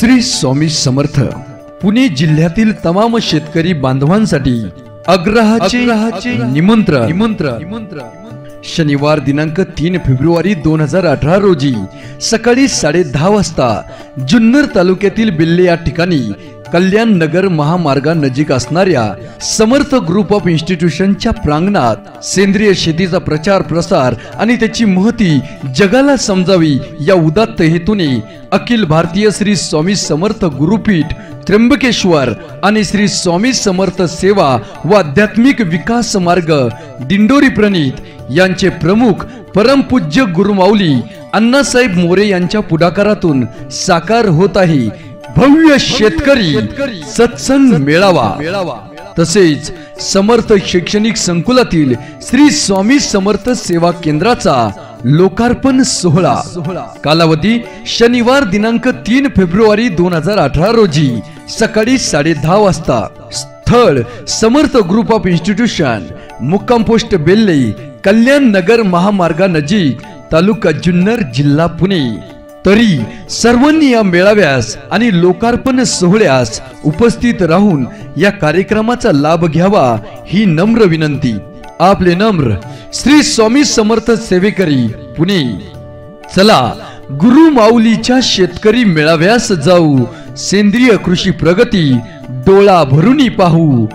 श्री स्वामी समर्थ पुणे जिल्ह्यातील तमाम शेतकरी बांधवांसाठी अग्रहाचे निमंत्रण। शनिवार दिनांक 3 फेब्रुवारी 2018 रोजी सकाळी 10:30 वाजता जुन्नर तालुक्यातील बिल्ले या ठिकाणी कल्याण नगर महामार्गानजीक असणाऱ्या समर्थ ग्रुप ऑफ इन्स्टिट्यूशनच्या प्रांगणात सेंद्रिय शेतीचा प्रचार प्रसार आणि त्याची महती जगाला समजावी या उदात्त हेतूने अखिल भारतीय श्री स्वामी समर्थ गुरुपीठ त्र्यंबकेश्वर आणि श्री स्वामी समर्थ सेवा व आध्यात्मिक विकास मार्ग दिंडोरी प्रणीत यांचे प्रमुख परमपूज्य गुरुमाऊली अण्णासाहेब मोरे यांच्या पुढाकारातून साकार होत आहे भव्य शेतकरी सत्संग मेळावा। तसेच समर्थ शैक्षणिक संकुलातील श्री स्वामी समर्थ सेवा केंद्राचा लोकार्पण सोहळा। कालावधी शनिवार दिनांक 3 फेब्रुवारी 2018 रोजी सकाळी 10:30 वाजता। स्थळ समर्थ ग्रुप ऑफ इन्स्टिट्यूशन, मुक्काम पोस्ट बेल्ले, कल्याण नगर महामार्गानजीक, तालुका जुन्नर, जिल्हा पुणे। तरी सर्वांनी या मेळाव्यास आणि लोकार्पण सोहळ्यास उपस्थित राहून या कार्यक्रमाचा लाभ घ्यावा ही नम्र विनंती। आपले नम्र श्री स्वामी समर्थ सेवेकरी पुणे। चला गुरु माऊलीच्या शेतकरी मेळाव्यास जाऊ, सेंद्रिय कृषी प्रगती डोळा भरूनी पाहू।